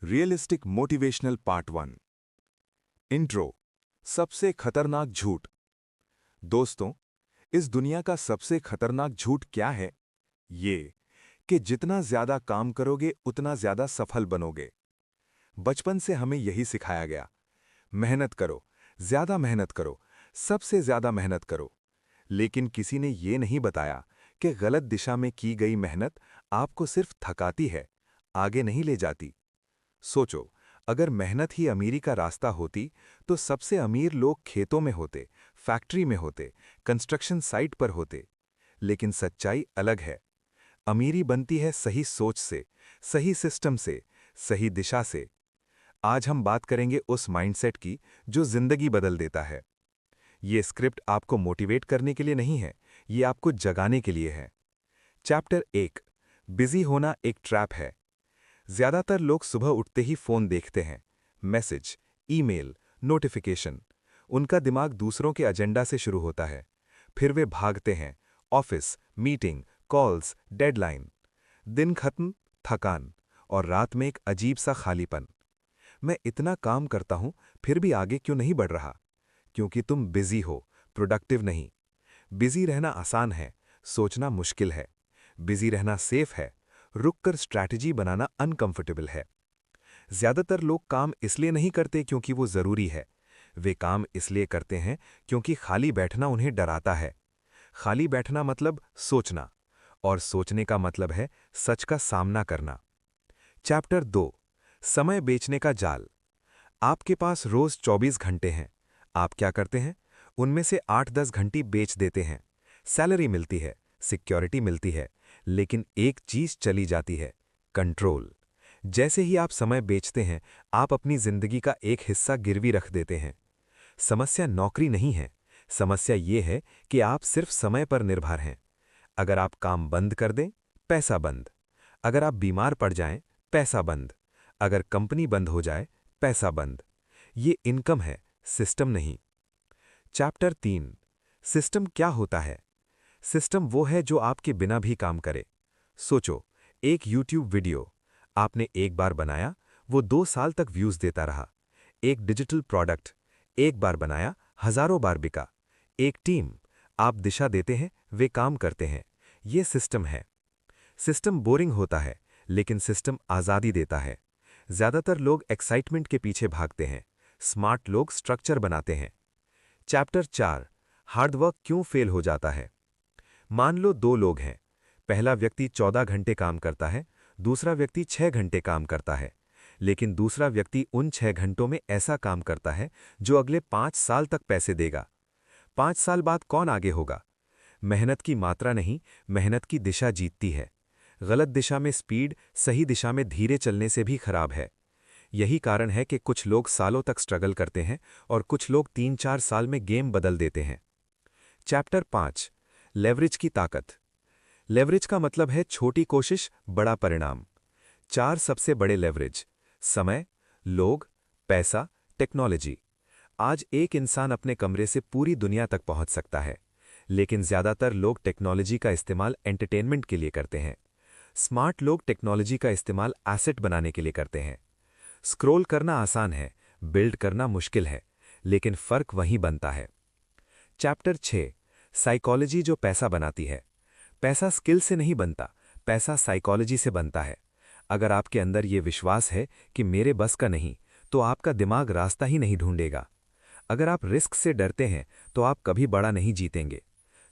Realistic motivational part 1। Intro. सबसे खतरनाक झूठ। दोस्तों, इस दुनिया का सबसे खतरनाक झूठ क्या है? ये कि जितना ज्यादा काम करोगे उतना ज्यादा सफल बनोगे। बचपन से हमें यही सिखाया गया। मेहनत करो, ज्यादा मेहनत करो, सबसे ज्यादा मेहनत करो। लेकिन किसी ने ये नहीं बताया कि गलत दिशा में की गई मेहनत आपको सिर्फ थकाती है, आगे नहीं ले जाती। सोचो, अगर मेहनत ही अमीरी का रास्ता होती तो सबसे अमीर लोग खेतों में होते, फैक्ट्री में होते, कंस्ट्रक्शन साइट पर होते। लेकिन सच्चाई अलग है। अमीरी बनती है सही सोच से, सही सिस्टम से, सही दिशा से। आज हम बात करेंगे उस माइंडसेट की जो जिंदगी बदल देता है। ये स्क्रिप्ट आपको मोटिवेट करने के लिए नहीं है, ये आपको जगाने के लिए है। चैप्टर 1। बिजी होना एक ट्रैप है। ज्यादातर लोग सुबह उठते ही फोन देखते हैं। Message, email, notification. उनका दिमाग दूसरों के एजेंडा से शुरू होता है। फिर वे भागते हैं। Office, meeting, calls, deadline. दिन खत्म, थकान, और रात में एक अजीब सा खालीपन। मैं इतना काम करता हूं, फिर भी आगे क्यों नहीं बढ़ रहा? क्योंकि तुम बिजी हो, प्रोडक्टिव नहीं। बिजी रहना आसान है, सोचना मुश्किल है। बिजी रहना सेफ है, रुककर स्ट्रैटेजी बनाना अनकंफर्टेबल है। ज्यादातर लोग काम इसलिए नहीं करते क्योंकि वो जरूरी है। वे काम इसलिए करते हैं क्योंकि खाली बैठना उन्हें डराता है। खाली बैठना मतलब सोचना, और सोचने का मतलब है सच का सामना करना। चैप्टर 2। समय बेचने का जाल। आपके पास रोज 24 घंटे हैं। आप क्या करते हैं? उनमें से 8-10 घंटे बेच देते हैं। सैलरी मिलती है, सिक्योरिटी मिलती है, लेकिन एक चीज चली जाती है, कंट्रोल। जैसे ही आप समय बेचते हैं, आप अपनी जिंदगी का एक हिस्सा गिरवी रख देते हैं। समस्या नौकरी नहीं है, समस्या ये है कि आप सिर्फ समय पर निर्भर हैं। अगर आप काम बंद कर दें, पैसा बंद। अगर आप बीमार पड़ जाएं, पैसा बंद। अगर कंपनी बंद हो जाए, पैसा बंद। ये इनकम है, सिस्टम नहीं। चैप्टर 3। सिस्टम क्या होता है? सिस्टम वो है जो आपके बिना भी काम करे। सोचो, एक यूट्यूब वीडियो आपने एक बार बनाया, वो 2 साल तक व्यूज देता रहा। एक डिजिटल प्रोडक्ट एक बार बनाया, हजारों बार बिका। एक टीम, आप दिशा देते हैं, वे काम करते हैं। ये सिस्टम है। सिस्टम बोरिंग होता है, लेकिन सिस्टम आज़ादी देता है। ज्यादातर लोग एक्साइटमेंट के पीछे भागते हैं, स्मार्ट लोग स्ट्रक्चर बनाते हैं। चैप्टर 4। हार्डवर्क क्यों फेल हो जाता है? मान लो 2 लोग हैं। पहला व्यक्ति 14 घंटे काम करता है, दूसरा व्यक्ति 6 घंटे काम करता है। लेकिन दूसरा व्यक्ति उन 6 घंटों में ऐसा काम करता है जो अगले 5 साल तक पैसे देगा। 5 साल बाद कौन आगे होगा? मेहनत की मात्रा नहीं, मेहनत की दिशा जीतती है। गलत दिशा में स्पीड सही दिशा में धीरे चलने से भी खराब है। यही कारण है कि कुछ लोग सालों तक स्ट्रगल करते हैं और कुछ लोग 3-4 साल में गेम बदल देते हैं। चैप्टर 5। लेवरेज की ताकत। लेवरेज का मतलब है छोटी कोशिश, बड़ा परिणाम। 4 सबसे बड़े लेवरेज: समय, लोग, पैसा, टेक्नोलॉजी। आज एक इंसान अपने कमरे से पूरी दुनिया तक पहुंच सकता है, लेकिन ज्यादातर लोग टेक्नोलॉजी का इस्तेमाल एंटरटेनमेंट के लिए करते हैं। स्मार्ट लोग टेक्नोलॉजी का इस्तेमाल एसेट बनाने के लिए करते हैं। स्क्रॉल करना आसान है, बिल्ड करना मुश्किल है, लेकिन फर्क वहीं बनता है। चैप्टर 6। साइकोलॉजी जो पैसा बनाती है। पैसा स्किल से नहीं बनता, पैसा साइकोलॉजी से बनता है। अगर आपके अंदर ये विश्वास है कि मेरे बस का नहीं, तो आपका दिमाग रास्ता ही नहीं ढूंढेगा। अगर आप रिस्क से डरते हैं, तो आप कभी बड़ा नहीं जीतेंगे।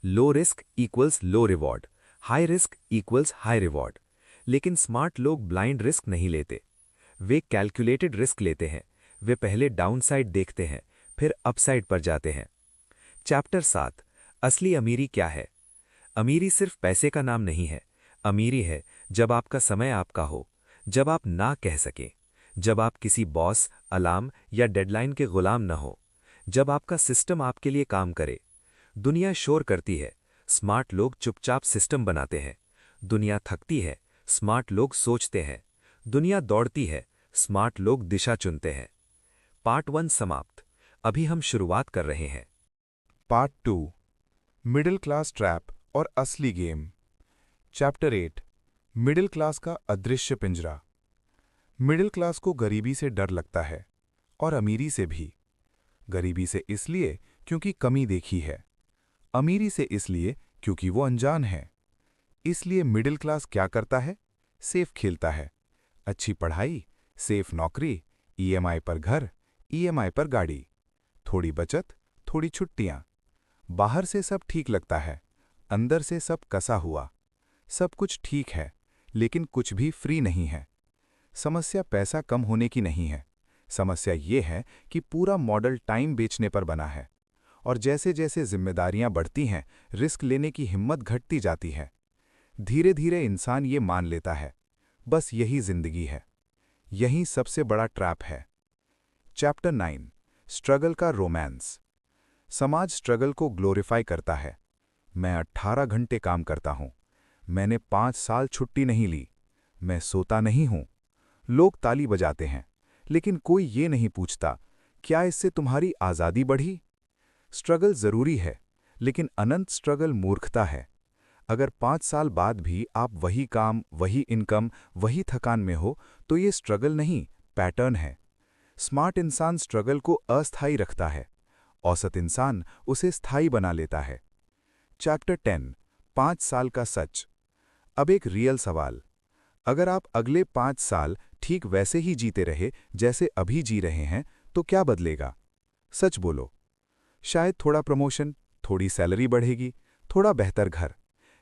लो रिस्क इक्वल्स लो reward, high risk equals high reward. लेकिन स्मार्ट लोग ब्लाइंड रिस्क नहीं लेते, वे कैलकुलेटेड रिस्क लेते हैं। वे पहले डाउनसाइड देखते हैं, फिर अपसाइड पर जाते हैं। चैप्टर 7। असली अमीरी क्या है? अमीरी सिर्फ पैसे का नाम नहीं है। अमीरी है जब आपका समय आपका हो, जब आप ना कह सकें, जब आप किसी बॉस, अलार्म या डेडलाइन के गुलाम न हो, जब आपका सिस्टम आपके लिए काम करे। दुनिया शोर करती है, स्मार्ट लोग चुपचाप सिस्टम बनाते हैं। दुनिया थकती है, स्मार्ट लोग सोचते हैं। दुनिया दौड़ती है, स्मार्ट लोग दिशा चुनते हैं। पार्ट 1 समाप्त। अभी हम शुरुआत कर रहे हैं। पार्ट 2। मिडिल क्लास ट्रैप और असली गेम। चैप्टर 8। मिडिल क्लास का अदृश्य पिंजरा। मिडिल क्लास को गरीबी से डर लगता है और अमीरी से भी। गरीबी से इसलिए क्योंकि कमी देखी है, अमीरी से इसलिए क्योंकि वो अनजान है। इसलिए मिडिल क्लास क्या करता है? सेफ खेलता है। अच्छी पढ़ाई, सेफ नौकरी, ईएमआई पर घर, ईएमआई पर गाड़ी, थोड़ी बचत, थोड़ी छुट्टियां। बाहर से सब ठीक लगता है, अंदर से सब कसा हुआ। सब कुछ ठीक है, लेकिन कुछ भी फ्री नहीं है। समस्या पैसा कम होने की नहीं है, समस्या ये है कि पूरा मॉडल टाइम बेचने पर बना है। और जैसे जैसे जिम्मेदारियां बढ़ती हैं, रिस्क लेने की हिम्मत घटती जाती है। धीरे धीरे इंसान ये मान लेता है, बस यही जिंदगी है। यही सबसे बड़ा ट्रैप है। चैप्टर 9, स्ट्रगल का रोमांस। समाज स्ट्रगल को ग्लोरीफाई करता है। मैं 18 घंटे काम करता हूं, मैंने 5 साल छुट्टी नहीं ली, मैं सोता नहीं हूं। लोग ताली बजाते हैं, लेकिन कोई ये नहीं पूछता, क्या इससे तुम्हारी आज़ादी बढ़ी? स्ट्रगल जरूरी है, लेकिन अनंत स्ट्रगल मूर्खता है। अगर 5 साल बाद भी आप वही काम, वही इनकम, वही थकान में हो, तो ये स्ट्रगल नहीं, पैटर्न है। स्मार्ट इंसान स्ट्रगल को अस्थायी रखता है, औसत इंसान उसे स्थायी बना लेता है। चैप्टर 10, 5 साल का सच। अब एक रियल सवाल, अगर आप अगले 5 साल ठीक वैसे ही जीते रहे जैसे अभी जी रहे हैं, तो क्या बदलेगा? सच बोलो। शायद थोड़ा प्रमोशन, थोड़ी सैलरी बढ़ेगी, थोड़ा बेहतर घर,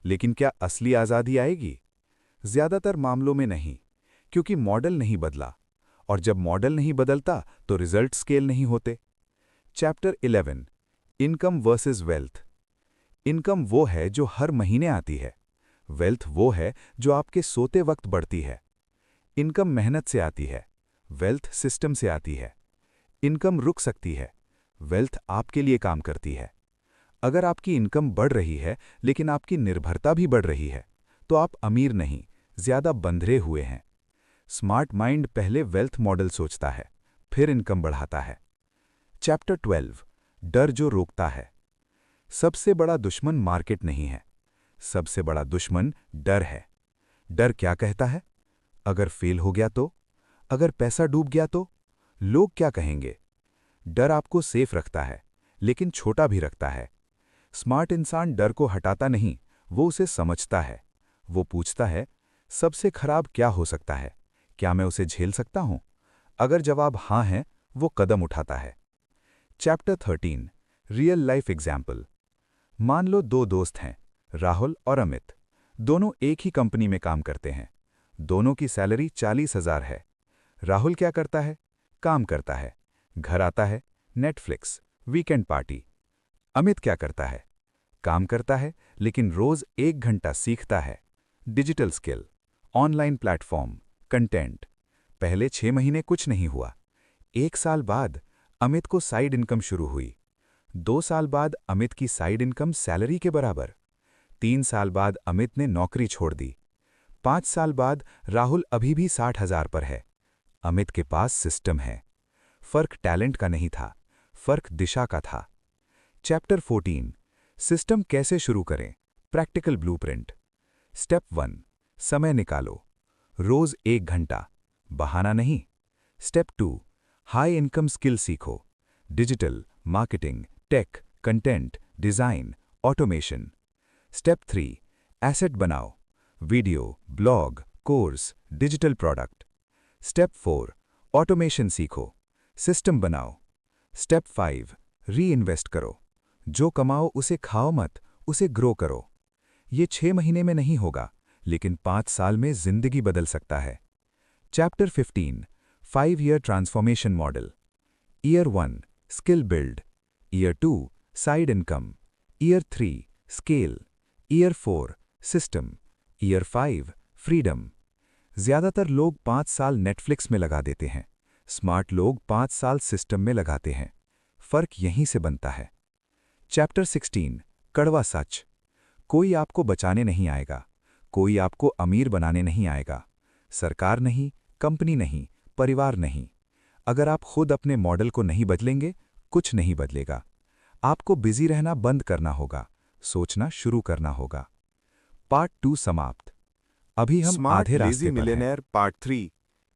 लेकिन क्या असली आज़ादी आएगी? ज्यादातर मामलों में नहीं, क्योंकि मॉडल नहीं बदला, और जब मॉडल नहीं बदलता तो रिजल्ट स्केल नहीं होते। Chapter 11, income versus wealth. Income वो है जो हर महीने आती है, वेल्थ वो है जो आपके सोते वक्त बढ़ती है। इनकम मेहनत से आती है, वेल्थ सिस्टम से आती है। इनकम रुक सकती है, वेल्थ आपके लिए काम करती है। अगर आपकी इनकम बढ़ रही है लेकिन आपकी निर्भरता भी बढ़ रही है, तो आप अमीर नहीं, ज्यादा बंधरे हुए हैं। स्मार्ट माइंड पहले वेल्थ मॉडल सोचता है, फिर इनकम बढ़ाता है। चैप्टर 12, डर जो रोकता है। सबसे बड़ा दुश्मन मार्केट नहीं है, सबसे बड़ा दुश्मन डर है। डर क्या कहता है? अगर फेल हो गया तो? अगर पैसा डूब गया तो? लोग क्या कहेंगे? डर आपको सेफ रखता है, लेकिन छोटा भी रखता है। स्मार्ट इंसान डर को हटाता नहीं, वो उसे समझता है। वो पूछता है, सबसे खराब क्या हो सकता है? क्या मैं उसे झेल सकता हूं? अगर जवाब हां है, वो कदम उठाता है। Chapter 13, real life example. मान लो 2 दोस्त हैं, राहुल और अमित। दोनों एक ही कंपनी में काम करते हैं। दोनों की सैलरी 40,000 है। राहुल क्या करता है? काम करता है, घर आता है, नेटफ्लिक्स, वीकेंड पार्टी। अमित क्या करता है? काम करता है, लेकिन रोज 1 घंटा सीखता है। Digital skill, online platform, content. पहले 6 महीने कुछ नहीं हुआ। 1 साल बाद अमित को साइड इनकम शुरू हुई। 2 साल बाद अमित की साइड इनकम सैलरी के बराबर। 3 साल बाद अमित ने नौकरी छोड़ दी। 5 साल बाद राहुल अभी भी 60,000 पर है। अमित के पास सिस्टम है। फर्क टैलेंट का नहीं था, फर्क दिशा का था। चैप्टर 14, सिस्टम कैसे शुरू करें, प्रैक्टिकल ब्लूप्रिंट। स्टेप 1, समय निकालो, रोज 1 घंटा, बहाना नहीं। स्टेप 2, हाई इनकम स्किल सीखो, digital, marketing, tech, content, design, automation. Step 3, asset बनाओ, video, blog, course, digital product. Step 4, automation सीखो, सिस्टम बनाओ। स्टेप 5, री इन्वेस्ट करो, जो कमाओ उसे खाओ मत, उसे ग्रो करो। ये 6 महीने में नहीं होगा, लेकिन 5 साल में जिंदगी बदल सकता है। Chapter 15, 5 year transformation model. Year 1, skill build. Year 2, side income. Year 3, scale. Year 4, system. Year 5, freedom. ज्यादातर लोग 5 साल नेटफ्लिक्स में लगा देते हैं, स्मार्ट लोग 5 साल सिस्टम में लगाते हैं। फर्क यहीं से बनता है। चैप्टर 16, कड़वा सच। कोई आपको बचाने नहीं आएगा, कोई आपको अमीर बनाने नहीं आएगा। सरकार नहीं, कंपनी नहीं, परिवार नहीं। अगर आप खुद अपने मॉडल को नहीं बदलेंगे, कुछ नहीं बदलेगा। आपको बिजी रहना बंद करना होगा, सोचना शुरू करना होगा। पार्ट 2 समाप्त। अभी हम स्मार्ट आधे लेजी रास्ते पर हैं। मिलियनेयर पार्ट 3,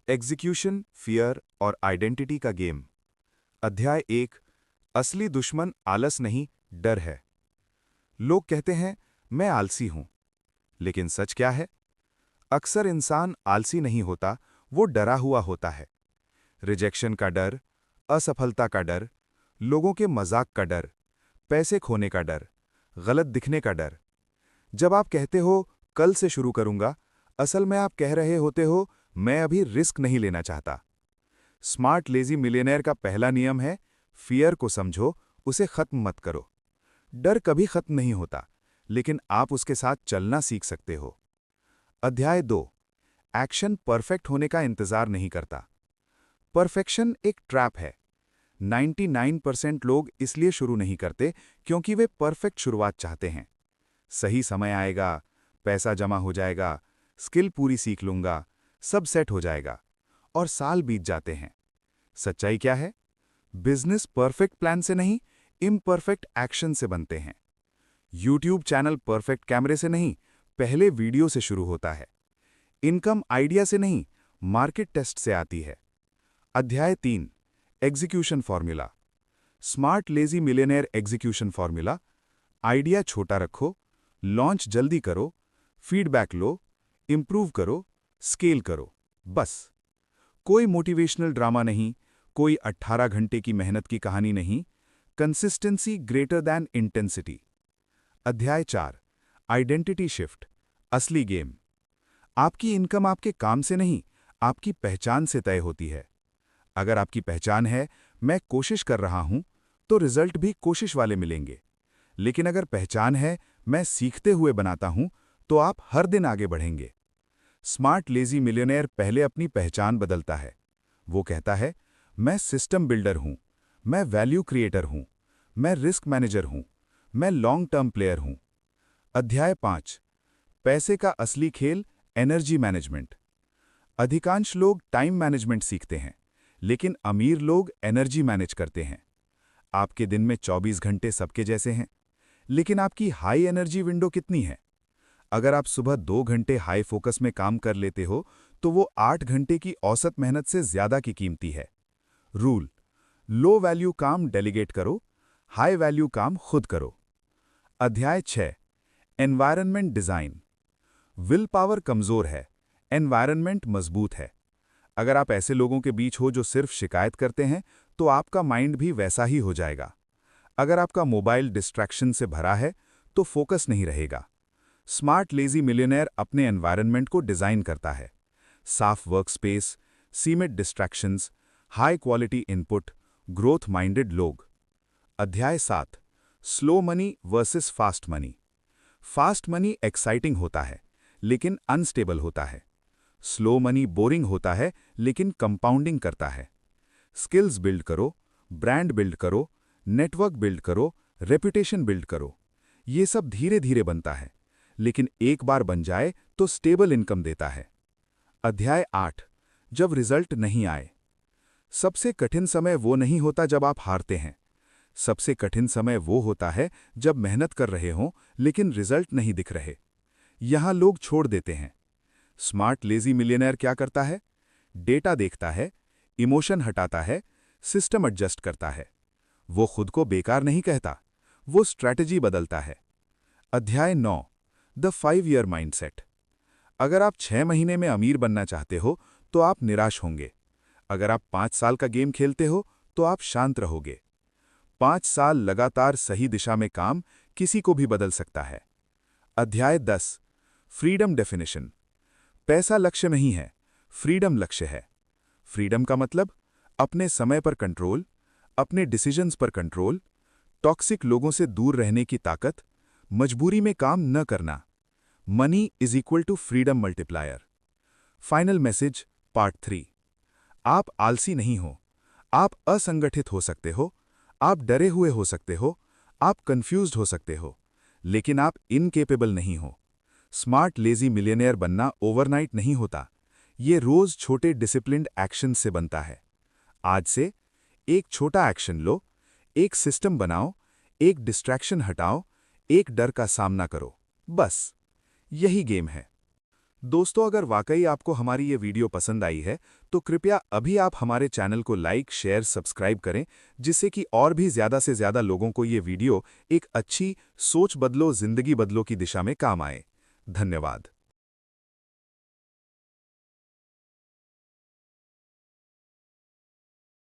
एग्जीक्यूशन, फियर और आइडेंटिटी का गेम। अध्याय 1। असली दुश्मन आलस नहीं, डर है। लोग कहते हैं मैं आलसी हूं, लेकिन सच क्या है? अक्सर इंसान आलसी नहीं होता, वो डरा हुआ होता है। रिजेक्शन का डर, असफलता का डर, लोगों के मजाक का डर, पैसे खोने का डर, गलत दिखने का डर। जब आप कहते हो कल से शुरू करूंगा, असल में आप कह रहे होते हो मैं अभी रिस्क नहीं लेना चाहता। स्मार्ट लेजी मिलियनेयर का पहला नियम है, फियर को समझो, उसे खत्म मत करो। डर कभी खत्म नहीं होता, लेकिन आप उसके साथ चलना सीख सकते हो। अध्याय 2। एक्शन परफेक्ट होने का इंतजार नहीं करता। परफेक्शन एक ट्रैप है। 99% लोग इसलिए शुरू नहीं करते क्योंकि वे परफेक्ट शुरुआत चाहते हैं। सही समय आएगा, पैसा जमा हो जाएगा, स्किल पूरी सीख लूंगा, सब सेट हो जाएगा, और साल बीत जाते हैं। सच्चाई क्या है? बिजनेस परफेक्ट प्लान से नहीं, इम्परफेक्ट एक्शन से बनते हैं। यूट्यूब चैनल परफेक्ट कैमरे से नहीं, पहले वीडियो से शुरू होता है। इनकम आइडिया से नहीं, मार्केट टेस्ट से आती है। अध्याय 3। Execution formula. Smart lazy millionaire execution formula. Idea छोटा रखो, लॉन्च जल्दी करो, फीडबैक लो, इंप्रूव करो, स्केल करो, बस। कोई मोटिवेशनल ड्रामा नहीं, कोई 18 घंटे की मेहनत की कहानी नहीं। Consistency greater than intensity. अध्याय 4। आइडेंटिटी शिफ्ट, असली गेम। आपकी इनकम आपके काम से नहीं, आपकी पहचान से तय होती है। अगर आपकी पहचान है मैं कोशिश कर रहा हूं, तो रिजल्ट भी कोशिश वाले मिलेंगे। लेकिन अगर पहचान है मैं सीखते हुए बनाता हूं, तो आप हर दिन आगे बढ़ेंगे। स्मार्ट लेजी मिलियनेयर पहले अपनी पहचान बदलता है। वो कहता है मैं सिस्टम बिल्डर हूं, मैं वैल्यू क्रिएटर हूं, मैं रिस्क मैनेजर हूं, मैं लॉन्ग टर्म प्लेयर हूं। अध्याय 5। पैसे का असली खेल, एनर्जी मैनेजमेंट। अधिकांश लोग टाइम मैनेजमेंट सीखते हैं, लेकिन अमीर लोग एनर्जी मैनेज करते हैं। आपके दिन में 24 घंटे सबके जैसे हैं, लेकिन आपकी हाई एनर्जी विंडो कितनी है? अगर आप सुबह 2 घंटे हाई फोकस में काम कर लेते हो, तो वो 8 घंटे की औसत मेहनत से ज्यादा की कीमती है। रूल: लो वैल्यू काम डेलीगेट करो, हाई वैल्यू काम खुद करो। अध्याय 6। Environment design. विल पावर कमजोर है, एनवायरनमेंट मजबूत है। अगर आप ऐसे लोगों के बीच हो जो सिर्फ शिकायत करते हैं, तो आपका माइंड भी वैसा ही हो जाएगा। अगर आपका मोबाइल डिस्ट्रैक्शन से भरा है, तो फोकस नहीं रहेगा। स्मार्ट लेजी मिलियनेयर अपने एनवायरनमेंट को डिजाइन करता है। साफ वर्कस्पेस, सीमित distractions, high quality input, growth minded लोग। अध्याय 7। Slow money versus fast money. Fast money exciting होता है, लेकिन अनस्टेबल होता है। स्लो मनी बोरिंग होता है, लेकिन कंपाउंडिंग करता है। स्किल्स बिल्ड करो, ब्रांड बिल्ड करो, नेटवर्क बिल्ड करो, रेपुटेशन बिल्ड करो। ये सब धीरे धीरे बनता है, लेकिन एक बार बन जाए तो स्टेबल इनकम देता है। अध्याय 8। जब रिजल्ट नहीं आए। सबसे कठिन समय वो नहीं होता जब आप हारते हैं। सबसे कठिन समय वो होता है जब मेहनत कर रहे हों, लेकिन रिजल्ट नहीं दिख रहे। यहां लोग छोड़ देते हैं। स्मार्ट लेजी मिलियनेयर क्या करता है? डेटा देखता है, इमोशन हटाता है, सिस्टम एडजस्ट करता है। वो खुद को बेकार नहीं कहता, वो स्ट्रैटेजी बदलता है। अध्याय 9। The 5 year mindset. अगर आप 6 महीने में अमीर बनना चाहते हो, तो आप निराश होंगे। अगर आप 5 साल का गेम खेलते हो, तो आप शांत रहोगे। 5 साल लगातार सही दिशा में काम किसी को भी बदल सकता है। अध्याय 10। Freedom definition. पैसा लक्ष्य नहीं है, फ्रीडम लक्ष्य है। फ्रीडम का मतलब अपने समय पर कंट्रोल, अपने डिसीजंस पर कंट्रोल, टॉक्सिक लोगों से दूर रहने की ताकत, मजबूरी में काम न करना। Money is equal to freedom multiplier. Final message part 3। आप आलसी नहीं हो, आप असंगठित हो सकते हो, आप डरे हुए हो सकते हो, आप कंफ्यूज्ड हो सकते हो, लेकिन आप इनकेपेबल नहीं हो। स्मार्ट लेजी मिलियनेयर बनना ओवरनाइट नहीं होता, ये रोज छोटे डिसिप्लिन्ड एक्शन से बनता है। आज से एक छोटा एक्शन लो, एक सिस्टम बनाओ, एक डिस्ट्रैक्शन हटाओ, एक डर का सामना करो, बस यही गेम है। दोस्तों, अगर वाकई आपको हमारी ये वीडियो पसंद आई है तो कृपया अभी आप हमारे चैनल को लाइक, शेयर, सब्सक्राइब करें, जिससे कि और भी ज़्यादा से ज़्यादा लोगों को ये वीडियो एक अच्छी सोच बदलो, जिंदगी बदलो की दिशा में काम आए। धन्यवाद।